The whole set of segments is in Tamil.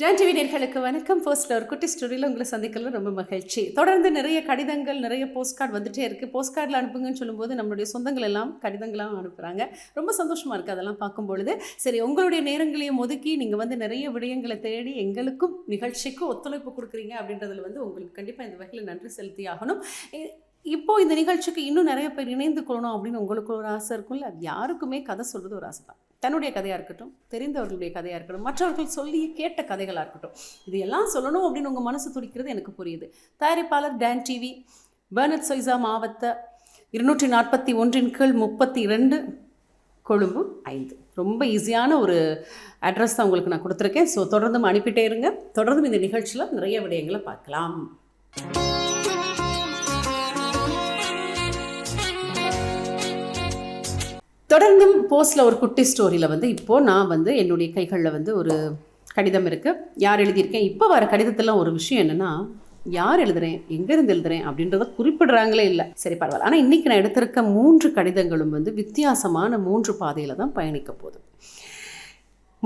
ஜான் டிவி நேயர்களுக்கு வணக்கம். ஃபர்ஸ்ட்ல ஒரு குட்டி ஸ்டோரியில் உங்களை சந்திக்கல ரொம்ப மகிழ்ச்சி. தொடர்ந்து நிறைய கடிதங்கள், நிறைய போஸ்ட் கார்டு வந்துட்டே இருக்குது. போஸ்ட் கார்டில் அனுப்புங்கன்னு சொல்லும்போது நம்மளுடைய சொந்தங்கள் எல்லாம் கடிதங்களாக அனுப்புகிறாங்க. ரொம்ப சந்தோஷமாக இருக்குது அதெல்லாம் பார்க்கும்பொழுது. சரி, உங்களுடைய நேரங்களையும் ஒதுக்கி நீங்கள் வந்து நிறைய விடயங்களை தேடி எங்களுக்கும் நிகழ்ச்சிக்கும் ஒத்துழைப்பு கொடுக்குறீங்க அப்படின்றதுல வந்து உங்களுக்கு கண்டிப்பாக இந்த வகையில் நன்றி செலுத்தி ஆகணும். இப்போது இந்த நிகழ்ச்சிக்கு இன்னும் நிறைய பேர் இணைந்து கொள்ளணும் அப்படின்னு உங்களுக்கு ஒரு ஆசை இருக்கும்ல. யாருக்குமே கதை சொல்வது ஒரு ஆசை தான். தன்னுடைய கதையாக இருக்கட்டும், தெரிந்தவர்களுடைய கதையாக இருக்கட்டும், மற்றவர்கள் சொல்லி கேட்ட கதைகளாக இருக்கட்டும், இது எல்லாம் சொல்லணும் அப்படின்னு உங்கள் மனசு துடிக்கிறது எனக்கு புரியுது. தயாரிப்பாளர் டான் டிவி, பெர்னட் சொய்சா மாவட்ட 241/32 கொழும்பு 5. ரொம்ப ஈஸியான ஒரு அட்ரஸ் தான் உங்களுக்கு நான் கொடுத்துருக்கேன். ஸோ தொடர்ந்தும் அனுப்பிட்டே இருங்க. தொடர்ந்தும் இந்த நிகழ்ச்சியில் நிறைய விடயங்களை பார்க்கலாம். தொடர்ந்தும் போஸ்ட்டில் ஒரு குட்டி ஸ்டோரியில் வந்து இப்போது நான் வந்து என்னுடைய கைகளில் வந்து ஒரு கடிதம் இருக்குது. யார் எழுதியிருக்கேன், இப்போ வர கடிதத்தில் ஒரு விஷயம் என்னென்னா, யார் எழுதுகிறேன், எங்கேருந்து எழுதுகிறேன் அப்படின்றத குறிப்பிடுறாங்களே இல்லை. சரி, பரவாயில்ல. ஆனால் இன்றைக்கி நான் எடுத்திருக்க 3 கடிதங்களும் வந்து வித்தியாசமான 3 பாதையில் தான் பயணிக்க போகுது.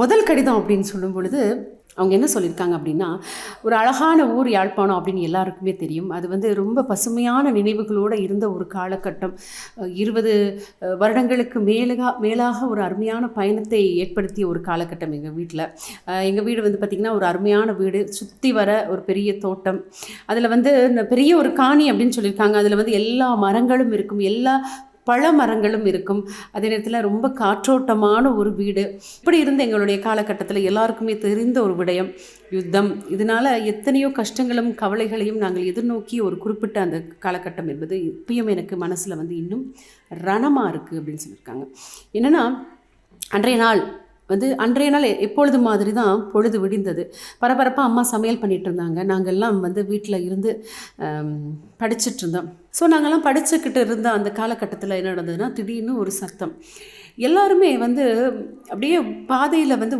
முதல் கடிதம் அப்படின்னு சொல்லும் பொழுது அவங்க என்ன சொல்லியிருக்காங்க அப்படின்னா, ஒரு அழகான ஊர் யாழ்ப்பாணம் அப்படின்னு எல்லாருக்குமே தெரியும். அது வந்து ரொம்ப பசுமையான நினைவுகளோடு இருந்த ஒரு காலகட்டம். 20 வருடங்களுக்கு மேலாக ஒரு அருமையான பயணத்தை ஏற்படுத்திய ஒரு காலகட்டம் எங்கள் வீட்டில். எங்கள் வீடு வந்து பார்த்திங்கன்னா ஒரு அருமையான வீடு, சுற்றி வர ஒரு பெரிய தோட்டம், அதில் வந்து பெரிய ஒரு காணி அப்படின்னு சொல்லியிருக்காங்க. அதில் வந்து எல்லா மரங்களும் இருக்கும், எல்லா பழ மரங்களும் இருக்கும். அதே நேரத்தில் ரொம்ப காற்றோட்டமான ஒரு வீடு. இப்படி இருந்த எங்களுடைய காலகட்டத்தில் எல்லாருக்குமே தெரிந்த ஒரு விடயம் யுத்தம். இதனால் எத்தனையோ கஷ்டங்களும் கவலைகளையும் நாங்கள் எதிர்நோக்கி ஒரு குறிப்பிட்ட அந்த காலகட்டம் என்பது இப்பயும் எனக்கு மனசில் வந்து இன்னும் ரணமாக இருக்குது அப்படின்னு சொல்லியிருக்காங்க. என்னென்னா, அன்றைய நாள் எப்பொழுது மாதிரி தான் பொழுது விடிந்தது. பரபரப்பாக அம்மா சமையல் பண்ணிகிட்டு இருந்தாங்க. நாங்கள்லாம் வந்து வீட்டில் இருந்து படிச்சுட்டு இருந்தோம். ஸோ நாங்கள்லாம் படிச்சுக்கிட்டு இருந்த அந்த காலகட்டத்தில் என்ன நடந்ததுன்னா, திடீர்னு ஒரு சத்தம். எல்லாருமே வந்து அப்படியே பாதையில் வந்து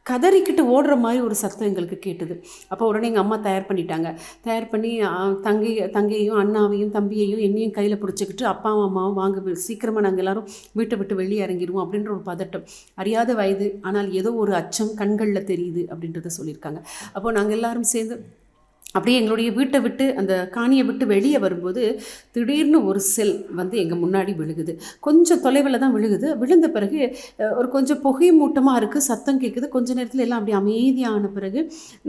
கதறிக்கிட்டு ஓடுற மாதிரி ஒரு சத்தம் எங்களுக்கு கேட்டது. அப்போ உடனே எங்கள் அம்மா தயார் பண்ணி தங்கையையும் அண்ணாவையும் தம்பியையும் என்னையும் கையில் பிடிச்சிக்கிட்டு அப்பாவும் அம்மாவும் வாங்க சீக்கிரமாக நாங்கள் எல்லோரும் வீட்டை விட்டு வெளியே இறங்கிடுவோம் அப்படின்ற ஒரு பதட்டம். அறியாத வயது, ஆனால் ஏதோ ஒரு அச்சம் கண்களில் தெரியுது அப்படின்றத சொல்லியிருக்காங்க. அப்போது நாங்கள் எல்லோரும் சேர்ந்து அப்படியே எங்களுடைய வீட்டை விட்டு அந்த காணியை விட்டு வெளியே வரும்போது திடீர்னு ஒரு செல் வந்து எங்கள் முன்னாடி விழுகுது. கொஞ்சம் தொலைவில் தான் விழுகுது. விழுந்த பிறகு ஒரு கொஞ்சம் புகை மூட்டமாக இருக்குது, சத்தம் கேட்குது. கொஞ்ச நேரத்தில் எல்லாம் அப்படி அமைதியான பிறகு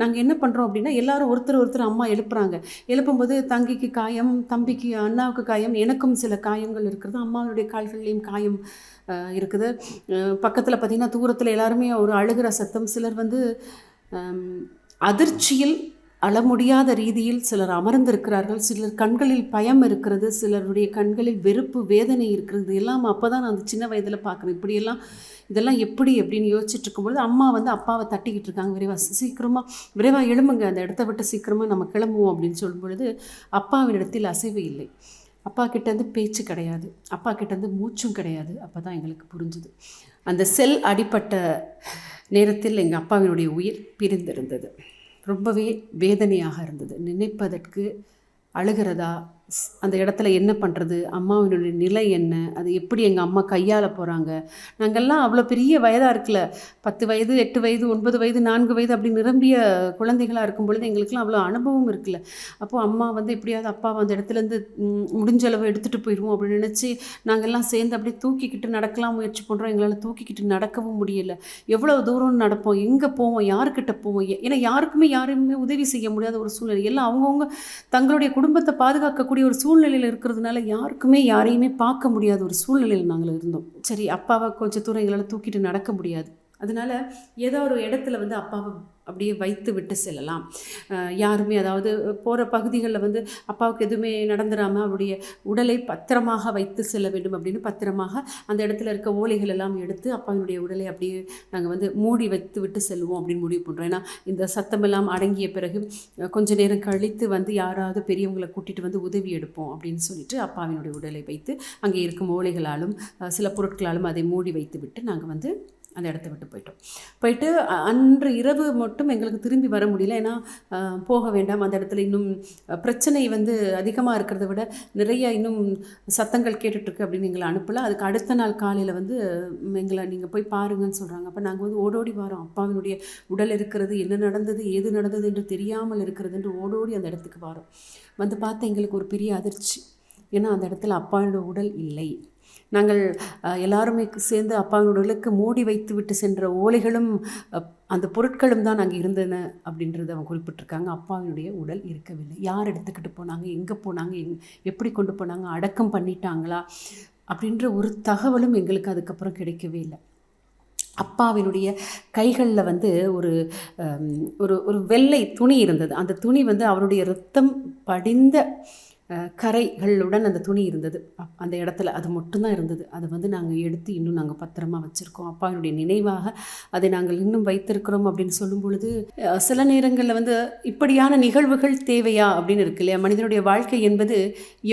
நாங்கள் என்ன பண்ணுறோம் அப்படின்னா, எல்லோரும் ஒருத்தர் அம்மா எழுப்புறாங்க. எழுப்பும்போது தங்கிக்கு காயம், தம்பிக்கு அண்ணாவுக்கு காயம், எனக்கும் சில காயங்கள் இருக்கிறது, அம்மாவுடைய கால்கள்லேயும் காயம் இருக்குது. பக்கத்தில் பார்த்திங்கன்னா தூரத்தில் எல்லாருமே ஒரு அழுகிற சத்தம். சிலர் வந்து அதிர்ச்சியில் அழ முடியாத ரீதியில் சிலர் அமர்ந்திருக்கிறார்கள். சிலர் கண்களில் பயம் இருக்கிறது, சிலருடைய கண்களில் வெறுப்பு, வேதனை இருக்கிறது. எல்லாம் அப்போ தான் நான் அந்த சின்ன வயதில் பார்க்குறேன். இதெல்லாம் எப்படி அப்படின்னு யோசிச்சுட்டு இருக்கும்பொழுது அம்மா வந்து அப்பாவை தட்டிக்கிட்டு இருக்காங்க. விரைவாக எழும்புங்க, அந்த இடத்த விட்டு சீக்கிரமாக நம்ம கிளம்புவோம் அப்படின்னு சொல்லும் பொழுது அப்பாவின் இடத்தில் அசைவு இல்லை. அப்பா கிட்டேருந்து பேச்சு கிடையாது, அப்பா கிட்டேருந்து மூச்சும் கிடையாது. அப்போ தான் எங்களுக்கு புரிஞ்சுது. அந்த செல் அடிப்பட்ட நேரத்தில் எங்கள் அப்பாவினுடைய உயிர் பிரிந்திருந்தது. ரொம்பவே வேதனையாக இருந்தது. நினைப்பதற்கு அழுகிறதா, அந்த இடத்துல என்ன பண்ணுறது, அம்மாவினுடைய நிலை என்ன, அது எப்படி எங்கள் அம்மா கையாள போகிறாங்க. நாங்கள்லாம் அவ்வளோ பெரிய வயதாக இருக்கல, 10 வயது 8 வயது 9 வயது 4 வயது அப்படி நிரம்பிய குழந்தைகளாக இருக்கும் பொழுது எங்களுக்குலாம் அவ்வளோ அனுபவம் இருக்குல்ல. அப்போது அம்மா வந்து எப்படியாவது அப்பாவை அந்த இடத்துலேருந்து முடிஞ்ச அளவு எடுத்துகிட்டு போயிடுவோம் அப்படின்னு நினச்சி நாங்கள்லாம் சேர்ந்து அப்படியே தூக்கிக்கிட்டு நடக்கலாம் முயற்சி பண்ணுறோம். எங்களால் தூக்கிக்கிட்டு நடக்கவும் முடியலை. எவ்வளோ தூரம் நடப்போம், எங்கே போவோம், யாருக்கிட்ட போவோம், ஏன்னா யாருமே உதவி செய்ய முடியாத ஒரு சூழ்நிலை. எல்லாம் அவங்கவுங்க தங்களுடைய குடும்பத்தை பாதுகாக்கக்கூடிய ஒரு சூழ்நிலையில் இருக்கிறதுனால யாரையுமே பார்க்க முடியாத ஒரு சூழ்நிலையில் நாங்கள் இருந்தோம். சரி, அப்பாவை கொஞ்சம் தூரம் எங்களால் தூக்கிட்டு நடக்க முடியாது. அதனால் ஏதோ ஒரு இடத்துல வந்து அப்பாவை அப்படியே வைத்து விட்டு செல்லலாம். யாருமே, அதாவது போகிற பகுதிகளில் வந்து அப்பாவுக்கு எதுவுமே நடந்துடாமல் அவருடைய உடலை பத்திரமாக வைத்து செல்ல வேண்டும் அப்படின்னு பத்திரமாக அந்த இடத்துல இருக்க ஓலைகள் எல்லாம் எடுத்து அப்பாவினுடைய உடலை அப்படியே நாங்கள் வந்து மூடி வைத்து விட்டு செல்வோம் அப்படின்னு முடிவு பண்ணுறோம். ஏன்னா இந்த சத்தமெல்லாம் அடங்கிய பிறகு கொஞ்ச நேரம் கழித்து வந்து யாராவது பெரியவங்களை கூட்டிகிட்டு வந்து உதவி எடுப்போம் அப்படின்னு சொல்லிட்டு அப்பாவினுடைய உடலை வைத்து அங்கே இருக்கும் ஓலைகளாலும் சில பொருட்களாலும் அதை மூடி வைத்து விட்டு நாங்கள் வந்து அந்த இடத்த விட்டு போயிட்டு அன்று இரவு மட்டும் எங்களுக்கு திரும்பி வர முடியல. ஏன்னா போக வேண்டாம், அந்த இடத்துல இன்னும் பிரச்சனை வந்து அதிகமாக இருக்கிறத விட நிறைய இன்னும் சத்தங்கள் கேட்டுட்ருக்கு அப்படின்னு எங்களை அனுப்பலை. அதுக்கு அடுத்த நாள் காலையில் வந்து எங்களை நீங்கள் போய் பாருங்கன்னு சொல்கிறாங்க. அப்போ நாங்கள் வந்து ஓடோடி வரோம். அப்பாவினுடைய உடல் இருக்கிறது, என்ன நடந்தது ஏது நடந்தது என்று தெரியாமல் இருக்கிறது என்று ஓடோடி அந்த இடத்துக்கு வரோம். வந்து பார்த்தா எங்களுக்கு ஒரு பெரிய அதிர்ச்சி. ஏன்னா அந்த இடத்துல அப்பாவோட உடல் இல்லை. நாங்கள் எல்லாருமே சேர்ந்து அப்பாவின் உடலுக்கு மூடி வைத்து விட்டு சென்ற ஓலைகளும் அந்த பொருட்களும் தான் அங்கே இருந்தன அப்படின்றத அவங்க குறிப்பிட்டிருக்காங்க. அப்பாவினுடைய உடல் இருக்கவில்லை. யார் எடுத்துக்கிட்டு போனாங்க, எங்கே போனாங்க, எப்படி கொண்டு போனாங்க, அடக்கம் பண்ணிட்டாங்களா அப்படின்ற ஒரு தகவலும் எங்களுக்கு அதுக்கப்புறம் கிடைக்கவே இல்லை. அப்பாவினுடைய கைகளில் வந்து ஒரு ஒரு வெள்ளை துணி இருந்தது. அந்த துணி வந்து அவருடைய இரத்தம் படிந்த கரைகளுடன் அந்த துணி இருந்தது அந்த இடத்துல. அது மட்டும்தான் இருந்தது. அதை வந்து நாங்கள் எடுத்து இன்னும் நாங்கள் பத்திரமா வச்சுருக்கோம். அப்பாவினுடைய நினைவாக அதை நாங்கள் இன்னும் வைத்திருக்கிறோம் அப்படின்னு சொல்லும் பொழுது சில நேரங்களில் வந்து இப்படியான நிகழ்வுகள் தேவையா அப்படின்னு இருக்கு இல்லையா? மனிதனுடைய வாழ்க்கை என்பது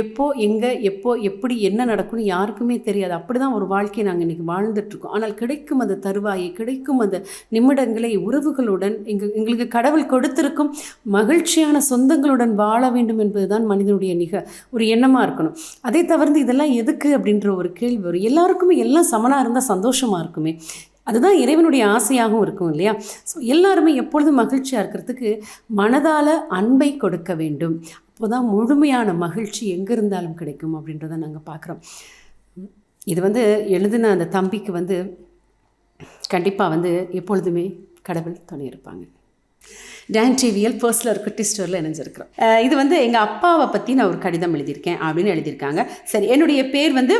எப்போ எங்கே எப்போ எப்படி என்ன நடக்கும்னு யாருக்குமே தெரியாது. அப்படி தான் ஒரு வாழ்க்கையை நாங்கள் இன்றைக்கி வாழ்ந்துட்டுருக்கோம். ஆனால் கிடைக்கும் அந்த தருவாயை, கிடைக்கும் அந்த நிமிடங்களை உறவுகளுடன் எங்களுக்கு கடவுள் கொடுத்திருக்கும் மகிழ்ச்சியான சொந்தங்களுடன் வாழ வேண்டும் என்பது தான் மனிதனுடைய ஒரு எண்ணமாக இருக்கணும். அதை தவிர்த்து இதெல்லாம் எதுக்கு அப்படின்ற ஒரு கேள்வி வரும். எல்லாருக்குமே எல்லாம் சமனாக இருந்தால் சந்தோஷமாக இருக்குமே. அதுதான் இறைவனுடைய ஆசையாகவும் இருக்கும் இல்லையா? ஸோ எல்லாருமே எப்பொழுதும் மகிழ்ச்சியாக இருக்கிறதுக்கு மனதால் அன்பை கொடுக்க வேண்டும். அப்போ தான் முழுமையான மகிழ்ச்சி எங்கே இருந்தாலும் கிடைக்கும் அப்படின்றத நாங்கள் பார்க்குறோம். இது வந்து எழுதின அந்த தம்பிக்கு வந்து கண்டிப்பாக வந்து எப்பொழுதுமே கடவுள் துணை இருப்பாங்க. டான் டிவிஎல் பர்சனல் குட்டி ஸ்டோரில் இணைஞ்சிருக்கிறோம். இது வந்து எங்கள் அப்பாவை பற்றி நான் ஒரு கடிதம் எழுதியிருக்கேன் அப்படின்னு எழுதியிருக்காங்க. சரி, என்னுடைய பேர் வந்து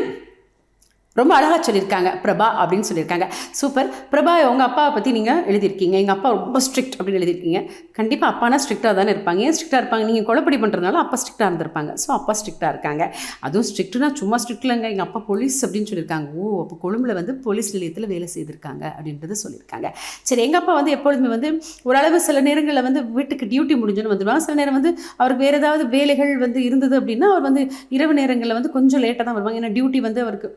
ரொம்ப அழகாக சொல்லியிருக்காங்க, பிரபா அப்படின்னு சொல்லியிருக்காங்க. சூப்பர் பிரபா, உங்கள் அப்பாவை பற்றி நீங்கள் எழுதியிருக்கீங்க. எங்கள் அப்பா ரொம்ப ஸ்ட்ரிக்ட் அப்படின்னு எழுதியிருக்கீங்க. கண்டிப்பாக அப்பானா ஸ்ட்ரிக்டாக தானே இருப்பாங்க. ஏன் ஸ்ட்ரிக்டாக இருப்பாங்க? நீங்கள் கொலைப்படி பண்ணுறதுனால அப்பா ஸ்ட்ரிக்டாக இருந்திருப்பாங்க. ஸோ அப்பா ஸ்ட்ரிக்டாக இருக்காங்க. அதுவும் ஸ்ட்ரிக்ட்னா சும்மா ஸ்ட்ரிக்ட் இல்லைங்க, எங்கள் அப்பா போலீஸ் அப்படின்னு சொல்லியிருக்காங்க. ஓ, அப்போ கொழும்பில் வந்து போலீஸ் நிலையத்தில் வேலை செய்திருக்காங்க அப்படின்றத சொல்லியிருக்காங்க. சரி, எங்கள் அப்பா வந்து எப்பொழுதுமே வந்து ஓரளவு சில நேரங்களில் வந்து வீட்டுக்கு டியூட்டி முடிஞ்சுன்னு வந்துடுவாங்க. சில நேரம் வந்து அவருக்கு வேறு ஏதாவது வேலைகள் வந்து இருந்தது அப்படின்னா அவர் வந்து இரவு நேரங்களில் வந்து கொஞ்சம் லேட்டாக தான் வருவாங்க. ஏன்னா டியூட்டி வந்து அவருக்கு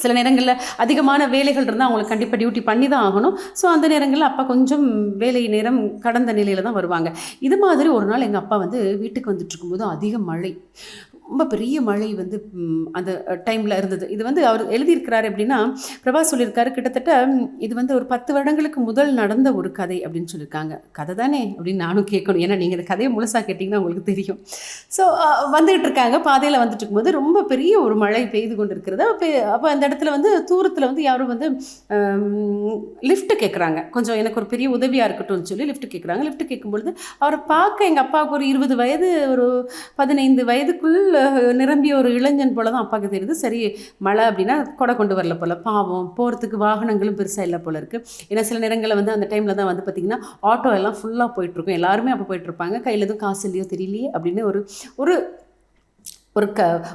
சில நேரங்களில் அதிகமான வேலைகள் இருந்தால் அவங்களுக்கு கண்டிப்பாக டியூட்டி பண்ணி தான் ஆகணும். ஸோ அந்த நேரங்களில் அப்பா கொஞ்சம் வேலை நேரம் கடந்த நிலையில் தான் வருவாங்க. இது மாதிரி ஒரு நாள் எங்கள் அப்பா வந்து வீட்டுக்கு வந்துட்டு இருக்கும்போது அதிக மழை, ரொம்ப பெரிய மழை வந்து அந்த டைமில் இருந்தது. இது வந்து அவர் எழுதியிருக்கிறாரு அப்படின்னா, பிரபா சொல்லியிருக்காரு, கிட்டத்தட்ட இது வந்து ஒரு 10 வருடங்களுக்கு முதல் நடந்த ஒரு கதை அப்படின்னு சொல்லியிருக்காங்க. கதை தானே அப்படின்னு நானும் கேட்கணும், ஏன்னா நீங்கள் இந்த கதையை முழுசாக கேட்டிங்கன்னா உங்களுக்கு தெரியும். ஸோ வந்துகிட்டு இருக்காங்க, பாதையில் வந்துட்டு இருக்கும்போது ரொம்ப பெரிய ஒரு மழை பெய்து கொண்டு இருக்கிறது. அப்போ அந்த இடத்துல வந்து தூரத்தில் வந்து யாரும் வந்து லிஃப்ட் கேட்குறாங்க, கொஞ்சம் எனக்கு ஒரு பெரிய உதவியாக இருக்கட்டும்னு சொல்லி லிஃப்ட் கேட்குறாங்க. லிஃப்ட் கேட்கும்பொழுது அவரை பார்க்க எங்கள் அப்பாவுக்கு ஒரு 20 வயது ஒரு 15 வயதுக்குள் நிரம்பிய ஒரு இளைஞன் போல தான் அப்பாவுக்கு தெரியுது. சரி, மழை அப்படின்னா கொடை கொண்டு வரல போல், பாவம் போகிறதுக்கு வாகனங்களும் பெருசாக இல்லை போல இருக்குது. ஏன்னா சில நேரங்களில் வந்து அந்த டைமில் தான் வந்து பார்த்திங்கன்னா ஆட்டோ எல்லாம் ஃபுல்லாக போயிட்டுருக்கும், எல்லாருமே அப்போ போயிட்டுருப்பாங்க. கையில் எதுவும் காசு இல்லையோ தெரியலையே அப்படின்னு ஒரு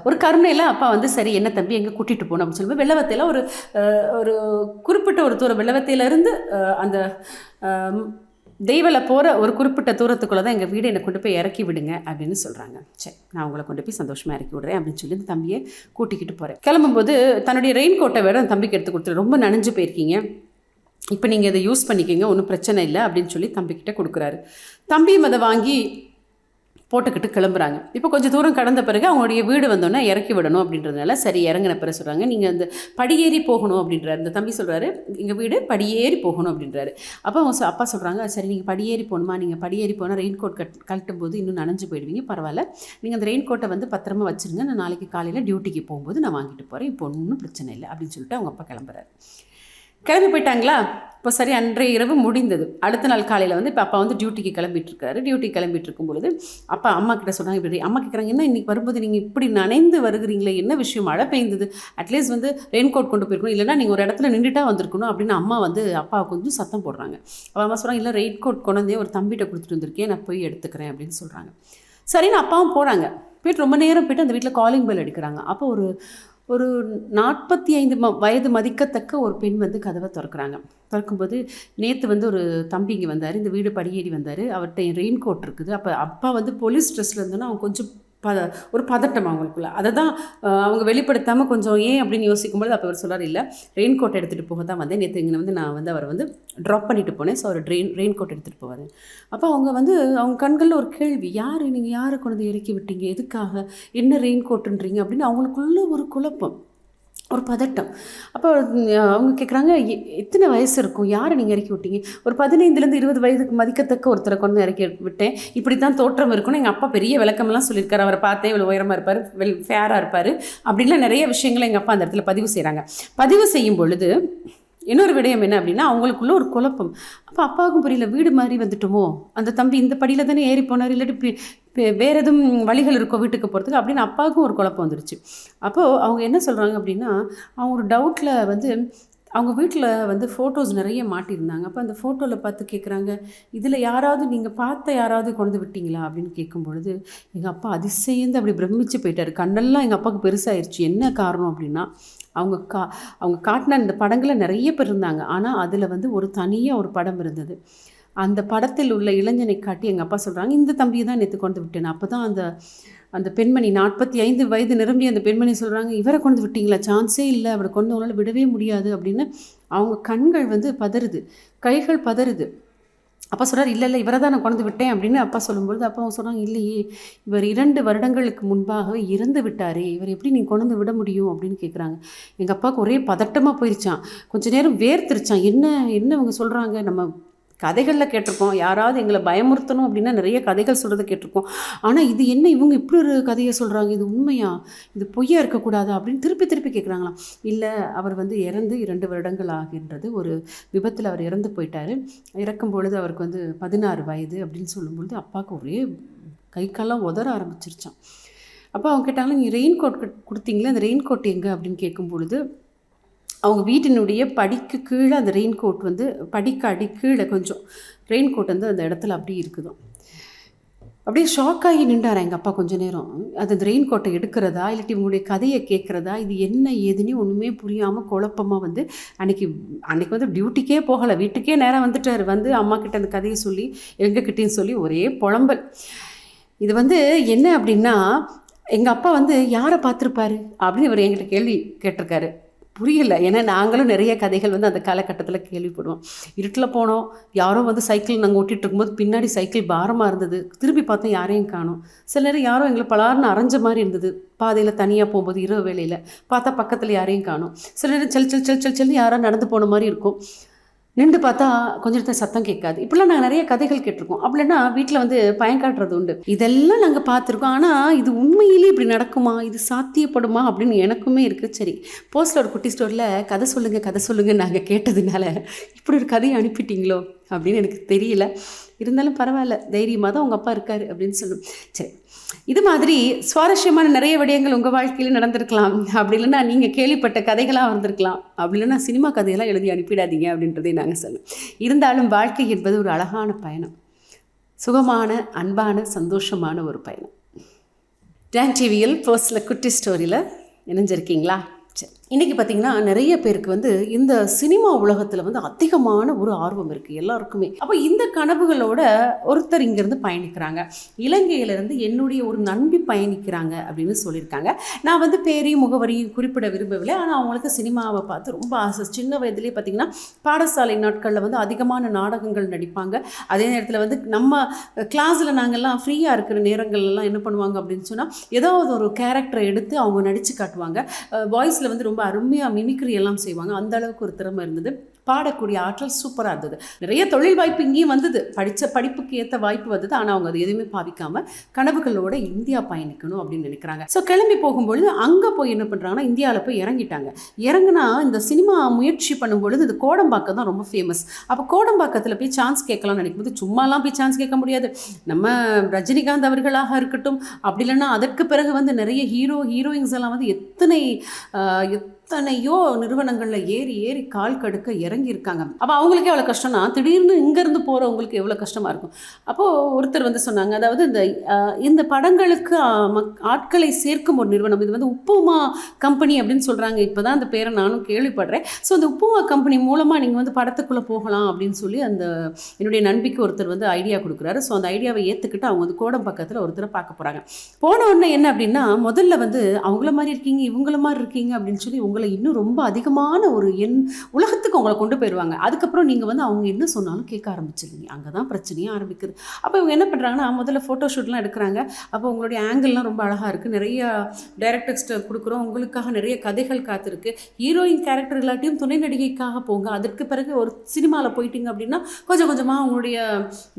ஒரு கருணையில் அப்பா வந்து சரி என்ன தம்பி எங்கே கூட்டிகிட்டு போகணும் அப்படின்னு சொல்லுவோம். வெள்ளவத்தையில் ஒரு குறிப்பிட்ட ஒரு தூரம், வெள்ளவத்தையிலேருந்து அந்த தெய்வல போகிற ஒரு குறிப்பிட்ட தூரத்துக்குள்ளே தான் எங்கள் வீடு, என்னை கொண்டு போய் இறக்கி விடுங்க அப்படின்னு சொல்கிறாங்க. சரி, நான் உங்களை கொண்டு போய் சந்தோஷமாக இறக்கி விடுறேன் அப்படின்னு சொல்லி இந்த தம்பியை கூட்டிக்கிட்டு போகிறேன். கிளம்பும்போது தன்னுடைய ரெயின் கோட்டை வேறு அந்த தம்பிக்கு எடுத்து கொடுத்துரு, ரொம்ப நனைஞ்சு போயிருக்கீங்க, இப்போ நீங்கள் இதை யூஸ் பண்ணிக்கிங்க, ஒன்றும் பிரச்சனை இல்லை அப்படின்னு சொல்லி தம்பிக்கிட்ட கொடுக்குறாரு. தம்பியும் அதை வாங்கி போட்டுக்கிட்டு கிளம்புறாங்க. இப்போ கொஞ்சம் தூரம் கடந்த பிறகு அவங்களுடைய வீடு வந்தோன்னே இறக்கி விடணும் அப்படின்றதுனால சரி இறங்கின பிறகு சொல்கிறாங்க, நீங்கள் அந்த படியேறி போகணும் அப்படின்றாரு. இந்த தம்பி சொல்கிறாரு, எங்கள் வீடு படியேறி போகணும் அப்படின்றாரு. அப்போ அப்பா சொல்கிறாங்க, சரி நீங்கள் படியேறி போகணுமா, நீங்கள் படியேறி போனால் ரெயின் கோட் கழட்டும் போது இன்னும் நனைஞ்சு போயிடுவீங்க, பரவாயில்ல, நீங்கள் அந்த ரெயின் கோட்டை வந்து பத்திரமா வச்சுருங்க, நான் நாளைக்கு காலையில் டியூட்டிக்கு போகும்போது நான் வாங்கிட்டு போகிறேன், இப்போ ஒன்றும் பிரச்சனை இல்லை அப்படின்னு சொல்லிட்டு அவங்க அப்பா கிளம்புறாரு. கிளம்பி போயிட்டாங்களா? இப்போ சரி, அன்றைய இரவு முடிந்தது. அடுத்த நாள் காலையில் வந்து இப்போ அப்பா வந்து டியூட்டிக்கு கிளம்பிட்டுருக்காரு. டியூட்டிக்கு கிளம்பிட்டு இருக்கும்பொழுது அப்பா அம்மா கிட்ட சொன்னாங்க, இப்படி அம்மா கேட்குறாங்க, என்ன இன்றைக்கி வரும்போது நீங்கள் இப்படி நனைந்து வருகிறீங்களே, என்ன விஷயம், மழை பெய்ந்தது, அட்லீஸ்ட் வந்து ரெயின் கோட் கொண்டு போயிருக்கணும், இல்லைனா நீங்கள் ஒரு இடத்துல நின்றுட்டா வந்திருக்கணும் அப்படின்னு அம்மா வந்து அப்பாவை கொஞ்சம் சத்தம் போடுறாங்க. அப்போ அம்மா சொல்கிறாங்க, இல்லை ரெயின் கோட் கொண்டு வந்தே ஒரு தம்பிகிட்ட கொடுத்துட்டு வந்திருக்கேன், நான் போய் எடுத்துக்கிறேன் அப்படின்னு சொல்கிறாங்க. சரின்னு அப்பாவும் போகிறாங்க. போய்ட்டு ரொம்ப நேரம் போய்ட்டு அந்த வீட்டில் காலிங் பெல் அடிக்கிறாங்க. அப்போ ஒரு 45 வயது மதிக்கத்தக்க ஒரு பெண் வந்து கதவை திறக்கிறாங்க. திறக்கும்போது, நேற்று வந்து ஒரு தம்பி இங்கே வந்தார், இந்த வீடு படியேறி வந்தார், அவர்கிட்ட என் ரெயின் கோட் இருக்குது. அப்போ அப்பா வந்து போலீஸ் ட்ரெஸ்ஸில் இருந்தோன்னா அவங்க கொஞ்சம் ஒரு பதட்டம் அவங்களுக்குள்ள. அதை தான் அவங்க வெளிப்படுத்தாமல் கொஞ்சம் ஏன் அப்படின்னு யோசிக்கும்போது அப்போ அவர் சொல்கிறார், இல்லை ரெயின் கோட் எடுத்துகிட்டு போக தான் வந்தேன், நேற்று இங்கே வந்து நான் வந்து அவரை வந்து ட்ராப் பண்ணிட்டு போனேன், ஸோ அவர் ரெயின் கோட் எடுத்துகிட்டு போவார். அப்போ அவங்க வந்து அவங்க கண்களில் ஒரு கேள்வி, யார் நீங்கள், யாரை கொண்டு வந்து இறக்கி விட்டீங்க, எதுக்காக, என்ன ரெயின் கோட்டுன்றீங்க அப்படின்னு அவங்களுக்குள்ள ஒரு குழப்பம், ஒரு பதட்டம். அப்போ அவங்க கேட்குறாங்க, எத்தனை வயசு இருக்கும், யாரை நீங்கள் இறக்கி விட்டீங்க? ஒரு 15லேருந்து 20 வயதுக்கு மதிக்கத்தக்க ஒருத்தரை கொண்டு இறக்கி விட்டேன், இப்படி தான் தோற்றம் இருக்கணும். எங்கள் அப்பா பெரிய விளக்கமெல்லாம் சொல்லியிருக்காரு, அவரை பார்த்தே இவ்வளோ உயரமாக இருப்பார், ஃபேராக இருப்பார் அப்படின்லாம் நிறைய விஷயங்களை எங்கள் அப்பா அந்த இடத்துல பதிவு செய்கிறாங்க. பதிவு செய்யும் பொழுது இன்னொரு விடயம் என்ன அப்படின்னா, அவங்களுக்குள்ள ஒரு குழப்பம். அப்போ அப்பாவுக்கும் புரியல, வீடு மாதிரி வந்துட்டோமோ, அந்த தம்பி இந்த படியில் தானே ஏறி போனார், இல்லாட்டி வேறு எதுவும் வழிகள் இருக்கோ வீட்டுக்கு போகிறதுக்கு அப்படின்னு அப்பாவுக்கும் ஒரு குழப்பம் வந்துருச்சு. அப்போது அவங்க என்ன சொல்கிறாங்க அப்படின்னா, அவங்க ஒரு டவுட்டில் வந்து அவங்க வீட்டில் வந்து ஃபோட்டோஸ் நிறைய மாட்டியிருந்தாங்க. அப்போ அந்த ஃபோட்டோவில் பார்த்து கேட்குறாங்க, இதில் யாராவது நீங்கள் பார்த்த யாராவது கொண்டு விட்டீங்களா அப்படின்னு கேட்கும் பொழுது எங்கள் அப்பா அதிசயந்து அப்படி பிரமிச்சு போயிட்டார். கண்ணெல்லாம் எங்கள் அப்பாவுக்கு பெருசாகிடுச்சு. என்ன காரணம் அப்படின்னா, அவங்க காட்டின இந்த படங்களில் நிறைய பேர் இருந்தாங்க, ஆனால் அதில் வந்து ஒரு தனியாக ஒரு படம் இருந்தது. அந்த படத்தில் உள்ள இளைஞனை காட்டி எங்கள் அப்பா சொல்கிறாங்க, இந்த தம்பியை தான் நேற்று கொண்டு விட்டேன். அப்போ தான் அந்த பெண்மணி 45 வயது நிரம்பி அந்த பெண்மணி சொல்கிறாங்க, இவரை கொண்டு விட்டீங்களா, சான்ஸே இல்லை, அவரை கொண்டு அவங்களால விடவே முடியாது அப்படின்னு அவங்க கண்கள் வந்து பதறுது, கைகள் பதறுது. அப்பா சொல்கிறார், இல்லை இவரை தான் நான் கொண்டு விட்டேன் அப்படின்னு அப்பா சொல்லும்பொழுது அப்பா அவங்க சொல்கிறாங்க, இல்லையே, இவர் 2 வருடங்களுக்கு முன்பாகவே இறந்து விட்டாரே, இவர் எப்படி நீங்கள் கொண்டு விட முடியும் அப்படின்னு கேட்குறாங்க. எங்கள் அப்பாவுக்கு ஒரே பதட்டமாக போயிடுச்சான், கொஞ்சம் நேரம் வேர்த்திருச்சான். என்ன இவங்க சொல்கிறாங்க, நம்ம கதைகளில் கேட்டிருக்கோம், யாராவது எங்களை பயமுறுத்தணும் அப்படின்னா நிறைய கதைகள் சொல்கிறத கேட்டிருக்கோம், ஆனால் இது என்ன இவங்க இப்படி ஒரு கதையை சொல்கிறாங்க, இது உண்மையா, இது பொய்யா இருக்கக்கூடாதா அப்படின்னு திருப்பி கேட்குறாங்களாம். இல்லை, அவர் வந்து இறந்து 2 வருடங்கள் ஆகின்றது, ஒரு விபத்தில் அவர் இறந்து போயிட்டார். இறக்கும் பொழுது அவருக்கு வந்து 16 வயது அப்படின்னு சொல்லும்பொழுது அப்பாவுக்கு ஒரே கை கால்லாம் உதற ஆரம்பிச்சிருச்சான். அப்போ அவங்க கேட்டாங்களா, நீங்கள் ரெயின் கோட் கொடுத்தீங்களே, அந்த ரெயின் கோட் எங்கே அப்படின்னு கேட்கும் பொழுது அவங்க வீட்டினுடைய படிக்கு கீழே அந்த ரெயின் கோட் வந்து படிக்கு அடி கீழே கொஞ்சம் ரெயின் கோட் வந்து அந்த இடத்துல அப்படி இருக்குதும். அப்படியே ஷாக்காகி நின்றார் எங்கள் அப்பா கொஞ்சம் நேரம். அது அந்த ரெயின் கோட்டை எடுக்கிறதா இல்லாட்டி இவங்களுடைய கதையை கேட்குறதா, இது என்ன ஏதுன்னு ஒன்றுமே புரியாமல் குழப்பமாக வந்து அன்றைக்கி வந்து டியூட்டிக்கே போகலை, வீட்டுக்கே நேரம் வந்துட்டார். வந்து அம்மா கிட்ட அந்த கதையை சொல்லி எங்ககிட்டேயும் சொல்லி ஒரே புலம்பல். இது வந்து என்ன அப்படின்னா, எங்கள் அப்பா வந்து யாரை பார்த்துருப்பாரு அப்படின்னு இவர் என்கிட்ட கேள்வி கேட்டிருக்காரு. புரியல, ஏன்னா நாங்களும் நிறைய கதைகள் வந்து அந்த காலகட்டத்தில் கேள்விப்படுவோம். இருட்டில் போனோம், யாரோ வந்து சைக்கிள் நாங்கள் ஓட்டிகிட்டு இருக்கும்போது பின்னாடி சைக்கிள் பாரமாக இருந்தது, திருப்பி பார்த்தா யாரையும் காணோம். சில நேரம் யாரோ எங்களை பலார்னு அரைஞ்ச மாதிரி இருந்தது, பாதையில் தனியாக போகும்போது இரவு வேளையில் பார்த்தா பக்கத்தில் யாரையும் காணோம். சில நேரம் செல் யாரோ நடந்து போன மாதிரி இருக்கும், நின்று பார்த்தா கொஞ்ச நேரத்தில் சத்தம் கேட்காது. இப்படிலாம் நாங்கள் நிறைய கதைகள் கேட்டிருக்கோம். அப்படின்னா வீட்டில் வந்து பயங்காட்டுறது உண்டு. இதெல்லாம் நாங்கள் பார்த்துருக்கோம். ஆனால் இது உண்மையிலே இப்படி நடக்குமா, இது சாத்தியப்படுமா அப்படின்னு எனக்குமே இருக்குது. சரி, போஸ்ட்டில் ஒரு குட்டி ஸ்டோரியில் கதை சொல்லுங்கள் நாங்கள் கேட்டதுனால இப்படி ஒரு கதையை அனுப்பிட்டீங்களோ அப்படின்னு எனக்கு தெரியல. இருந்தாலும் பரவாயில்ல, தைரியமாக தான் உங்கள் அப்பா இருக்கார் அப்படின்னு சொல்லணும். சரி, இது மாதிரி சுவாரஸ்யமான நிறைய விடயங்கள் உங்கள் வாழ்க்கையில் நடந்திருக்கலாம். அப்படி இல்லைன்னா நீங்கள் கேள்விப்பட்ட கதைகளாக வந்திருக்கலாம். அப்படி இல்லைன்னா சினிமா கதையெல்லாம் எழுதி அனுப்பிடாதீங்க அப்படின்றதை நாங்கள் சொல்லணும். இருந்தாலும் வாழ்க்கை என்பது ஒரு அழகான பயணம், சுகமான, அன்பான, சந்தோஷமான ஒரு பயணம். டான் டிவியில் போஸ்டில் குட்டி ஸ்டோரியில் இணைஞ்சிருக்கீங்களா? சரி, இன்றைக்கி பார்த்திங்கன்னா நிறைய பேருக்கு வந்து இந்த சினிமா உலகத்தில் வந்து அதிகமான ஒரு ஆர்வம் இருக்குது எல்லாருக்குமே. அப்போ இந்த கனவுகளோட ஒருத்தர் இங்கேருந்து பயணிக்கிறாங்க. இலங்கையிலேருந்து என்னுடைய ஒரு நண்பி பயணிக்கிறாங்க அப்படின்னு சொல்லியிருக்காங்க. நான் வந்து பேரையும் முகவரியும் குறிப்பிட விரும்பவில்லை, ஆனால் அவங்களுக்கு சினிமாவை பார்த்து ரொம்ப ஆசை. சின்ன வயதுலேயே பார்த்திங்கன்னா பாடசாலை நாட்களில் வந்து அதிகமான நாடகங்கள் நடிப்பாங்க. அதே நேரத்தில் வந்து நம்ம கிளாஸில் நாங்கள்லாம் ஃப்ரீயாக இருக்கிற நேரங்கள்லாம் என்ன பண்ணுவாங்க அப்படின்னு சொன்னால் ஏதாவது ஒரு கேரக்டரை எடுத்து அவங்க நடித்து காட்டுவாங்க. வாய்ஸில் வந்து ரொம்ப அருமையாக மிமிக்ரி எல்லாம் செய்வாங்க. அந்த அளவுக்கு ஒரு திறமை இருந்தது. பாடக்கூடிய ஆற்றல் சூப்பராக இருந்தது. நிறைய தொழில் வாய்ப்பு இங்கேயும் வந்தது, படிப்புக்கு ஏற்ற வாய்ப்பு வந்தது. ஆனால் அவங்க அது எதுவுமே பாவிக்காமல் கனவுகளோட இந்தியா பயணிக்கணும் அப்படின்னு நினைக்கிறாங்க. ஸோ கிளம்பி போகும்பொழுது அங்கே போய் என்ன பண்ணுறாங்கன்னா, இந்தியாவில் போய் இறங்கிட்டாங்க. இறங்குனா இந்த சினிமா முயற்சி பண்ணும்பொழுது இந்த கோடம்பாக்கம் தான் ரொம்ப ஃபேமஸ். அப்போ கோடம்பாக்கத்தில் போய் சான்ஸ் கேட்கலாம்னு நினைக்கும்போது சும்மாலாம் போய் சான்ஸ் கேட்க முடியாது. நம்ம ரஜினிகாந்த் அவர்களாக இருக்கட்டும், அப்படி இல்லைன்னா அதற்கு பிறகு வந்து நிறைய ஹீரோயின்ஸ் எல்லாம் வந்து எத்தனை எத்தனையோ நிறுவனங்களில் ஏறி ஏறி கால் கடுக்க இறங்கியிருக்காங்க. அப்போ அவங்களுக்கே எவ்வளோ கஷ்டம்னா, திடீர்னு இங்கேருந்து போகிறவங்களுக்கு எவ்வளோ கஷ்டமாக இருக்கும். அப்போது ஒருத்தர் வந்து சொன்னாங்க, அதாவது இந்த படங்களுக்கு ஆட்களை சேர்க்கும் ஒரு நிறுவனம், இது வந்து உப்புமா கம்பெனி அப்படின்னு சொல்கிறாங்க. இப்போ தான் அந்த பேரை நானும் கேள்விப்படுறேன். ஸோ அந்த உப்புமா கம்பெனி மூலமாக நீங்கள் வந்து படத்துக்குள்ளே போகலாம் அப்படின்னு சொல்லி என்னுடைய நண்பிக்கு ஒருத்தர் வந்து ஐடியா கொடுக்குறாரு. ஸோ அந்த ஐடியாவை ஏற்றுக்கிட்டு அவங்க வந்து கோடம் பக்கத்தில் ஒருத்தரை பார்க்க போகிறாங்க. போன உடனே என்ன அப்படின்னா, முதல்ல வந்து அவங்கள மாதிரி இருக்கீங்க, இவங்கள மாதிரி இருக்கீங்க அப்படின்னு சொல்லி உங்களை இன்னும் ரொம்ப அதிகமான ஒரு உலகத்துக்கு உங்களை கொண்டு போயிடுவாங்க. அதுக்கப்புறம் நீங்கள் வந்து அவங்க என்ன சொன்னாலும் கேட்க ஆரம்பிச்சிருங்க. அங்கே தான் பிரச்சனையே ஆரம்பிக்குது. அப்போ இவங்க என்ன பண்ணுறாங்கன்னா, முதல்ல ஃபோட்டோஷூட்லாம் எடுக்கிறாங்க. அப்போ உங்களுடைய ஆங்கிள்லாம் ரொம்ப அழகாக இருக்குது, நிறைய டைரக்டர்ஸ்ட்டு கொடுக்குறோம், உங்களுக்காக நிறைய கதைகள் காத்திருக்கு, ஹீரோயின் கேரக்டர் இல்லாட்டியும் துணை நடிகைக்காக போங்க, அதற்கு பிறகு ஒரு சினிமாவில் போயிட்டீங்க அப்படின்னா கொஞ்சம் கொஞ்சமாக உங்களுடைய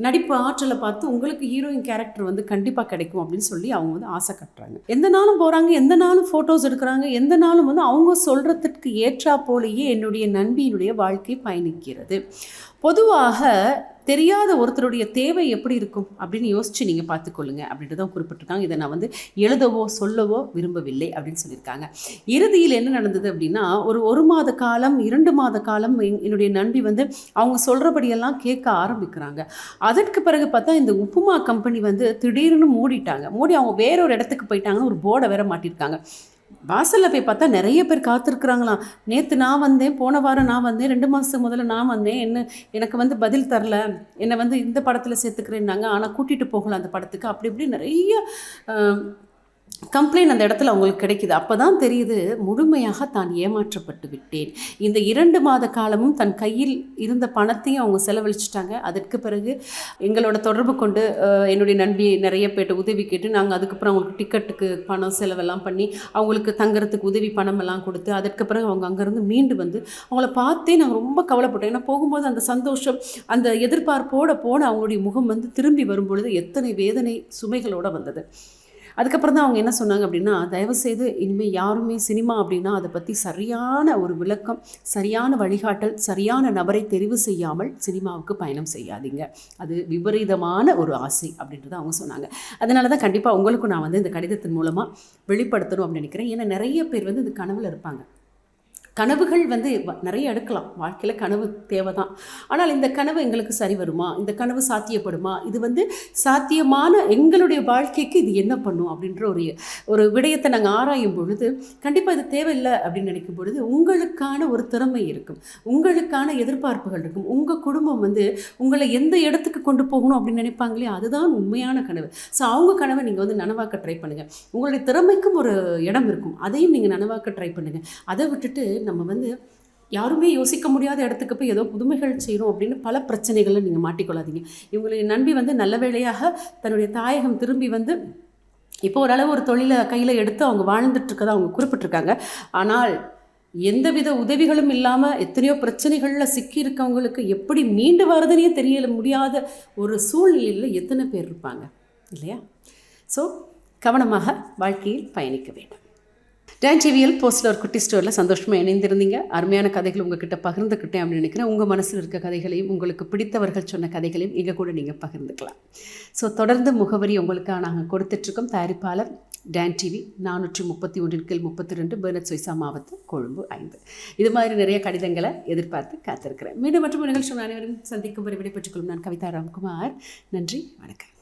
நடிப்பு ஆற்றலை பார்த்து உங்களுக்கு ஹீரோயின் கேரக்டர் வந்து கண்டிப்பாக கிடைக்கும் அப்படின்னு சொல்லி அவங்க வந்து ஆசை கட்டுறாங்க. எந்த நாளும் போகிறாங்க, எந்த நாளும் ஃபோட்டோஸ் எடுக்கிறாங்க, எந்த நாளும் வந்து அவங்க சொல்கிறதுக்கு ஏற்றா போலேயே என்னுடைய நண்பியினுடைய வாழ்க்கை பயணிக்கிறது. பொதுவாக தெரியாத ஒருத்தருடைய தேவை எப்படி இருக்கும் அப்படின்னு யோசித்து நீங்கள் பார்த்துக்கொள்ளுங்க அப்படின்றதான் குறிப்பிட்டிருக்காங்க. இதை நான் வந்து எழுதவோ சொல்லவோ விரும்பவில்லை அப்படின்னு சொல்லியிருக்காங்க. இறுதியில் என்ன நடந்தது அப்படின்னா, ஒரு மாத காலம் 2 மாத காலம் என்னுடைய நண்பி வந்து அவங்க சொல்கிறபடியெல்லாம் கேட்க ஆரம்பிக்கிறாங்க. அதற்கு பிறகு பார்த்தா இந்த உப்புமா கம்பெனி வந்து திடீர்னு மூடி அவங்க வேறொரு இடத்துக்கு போயிட்டாங்கன்னு ஒரு போர்டை வேற மாட்டியிருக்காங்க. வாசலில் போய் பார்த்தா நிறைய பேர் காத்திருக்குறாங்களாம். நேற்று நான் வந்தேன், போன வாரம் நான் வந்தேன், 2 மாதத்துக்கு முதல்ல நான் வந்தேன், எனக்கு வந்து பதில் தரல, என்னை வந்து இந்த படத்தில் சேர்த்துக்கிறேன்னாங்க, ஆனால் கூட்டிகிட்டு போகலாம் அந்த படத்துக்கு, அப்படி இப்படி நிறைய கம்ப்ளைண்ட் அந்த இடத்துல அவங்களுக்கு கிடைக்குது. அப்போ தான் தெரியுது, முழுமையாக தான் ஏமாற்றப்பட்டு விட்டேன். இந்த 2 மாத காலமும் தன் கையில் இருந்த பணத்தையும் அவங்க செலவழிச்சிட்டாங்க. அதற்கு பிறகு எங்களோட தொடர்பு கொண்டு என்னுடைய நண்பி நிறைய பேர்ட்ட உதவி கேட்டு நாங்கள் அதுக்கப்புறம் அவங்களுக்கு டிக்கெட்டுக்கு பணம் செலவெல்லாம் பண்ணி அவங்களுக்கு தங்குறதுக்கு உதவி பணமெல்லாம் கொடுத்து அதற்கு பிறகு அவங்க அங்கேருந்து மீண்டு வந்து அவங்கள பார்த்தே நாங்கள் ரொம்ப கவலைப்பட்டோம். ஏன்னா போகும்போது அந்த சந்தோஷம், அந்த எதிர்பார்ப்போடு போன அவங்களுடைய முகம் வந்து திரும்பி வரும்பொழுது எத்தனை வேதனை சுமைகளோடு வந்தது. அதுக்கப்புறம் தான் அவங்க என்ன சொன்னாங்க அப்படின்னா, தயவுசெய்து இனிமேல் யாருமே சினிமா அப்படின்னா அதை பற்றி சரியான ஒரு விளக்கம், சரியான வழிகாட்டல், சரியான நபரை தெரிவு செய்யாமல் சினிமாவுக்கு பயணம் செய்யாதீங்க, அது விபரீதமான ஒரு ஆசை அப்படின்றத அவங்க சொன்னாங்க. அதனால தான் கண்டிப்பாக உங்களுக்கும் நான் வந்து இந்த கடிதத்தின் மூலமாக வெளிப்படுத்தணும் அப்படின்னு நினைக்கிறேன். ஏன்னா நிறைய பேர் வந்து இந்த கனவில் இருப்பாங்க. கனவுகள் வந்து நிறைய எடுக்கலாம், வாழ்க்கையில் கனவு தேவை தான். ஆனால் இந்த கனவு எங்களுக்கு சரி வருமா, இந்த கனவு சாத்தியப்படுமா, இது வந்து சாத்தியமான எங்களுடைய வாழ்க்கைக்கு இது என்ன பண்ணும் அப்படின்ற ஒரு விடயத்தை நாங்கள் ஆராயும் பொழுது கண்டிப்பாக இது தேவையில்லை அப்படின்னு நினைக்கும் பொழுது உங்களுக்கான ஒரு திறமை இருக்கும், உங்களுக்கான எதிர்பார்ப்புகள் இருக்கும், உங்கள் குடும்பம் வந்து உங்களை எந்த இடத்துக்கு கொண்டு போகணும் அப்படின்னு நினைப்பாங்களே, அதுதான் உண்மையான கனவு. ஸோ அவங்க கனவை நீங்கள் வந்து நனவாக்க ட்ரை பண்ணுங்கள். உங்களுடைய திறமைக்கும் ஒரு இடம் இருக்கும், அதையும் நீங்கள் நனவாக்க ட்ரை பண்ணுங்கள். அதை விட்டுட்டு நம்ம வந்து யாருமே யோசிக்க முடியாத இடத்துக்கு போய் ஏதோ புதுமைகள் செய்கிறோம் அப்படின்னு பல பிரச்சனைகளை நீங்கள் மாட்டிக்கொள்ளாதீங்க. இவங்களுடைய நண்பி வந்து நல்ல வேளையாக தன்னுடைய தாயகம் திரும்பி வந்து இப்போ ஓரளவு ஒரு தொழிலை கையில் எடுத்து அவங்க வாழ்ந்துட்டுருக்கதை அவங்க குறிப்பிட்டிருக்காங்க. ஆனால் எந்தவித உதவிகளும் இல்லாமல் எத்தனையோ பிரச்சனைகளில் சிக்கியிருக்கவங்களுக்கு எப்படி மீண்டு வரதுனே தெரிய முடியாத ஒரு சூழ்நிலையில் எத்தனை பேர் இருப்பாங்க இல்லையா? ஸோ கவனமாக வாழ்க்கையில் பயணிக்க வேண்டும். டான் டிவியில் போஸ்டில் ஒரு குட்டி ஸ்டோரியில் சந்தோஷமாக இணைந்திருந்தீங்க. அருமையான கதைகள் உங்ககிட்ட பகிர்ந்துக்கிட்டேன் அப்படின்னு நினைக்கிறேன். உங்கள் மனசில் இருக்க கதைகளையும் உங்களுக்கு பிடித்தவர்கள் சொன்ன கதைகளையும் எங்கள் கூட நீங்கள் பகிர்ந்துக்கலாம். ஸோ தொடர்ந்து முகவரி உங்களுக்காக நாங்கள் கொடுத்துட்ருக்கோம். தயாரிப்பாளர் டான் டிவி, 431 பெர்னட் சொய்சா மாவட்டம், கொழும்பு 5. இது மாதிரி நிறைய கடிதங்களை எதிர்பார்த்து காத்திருக்கிறேன். மீண்டும் மற்றும் நிகழ்ச்சி அனைவரும் சந்திக்கும் வரை விடைபெற்றுக் கொள்ளும் நான் கவிதா ராம்குமார். நன்றி, வணக்கம்.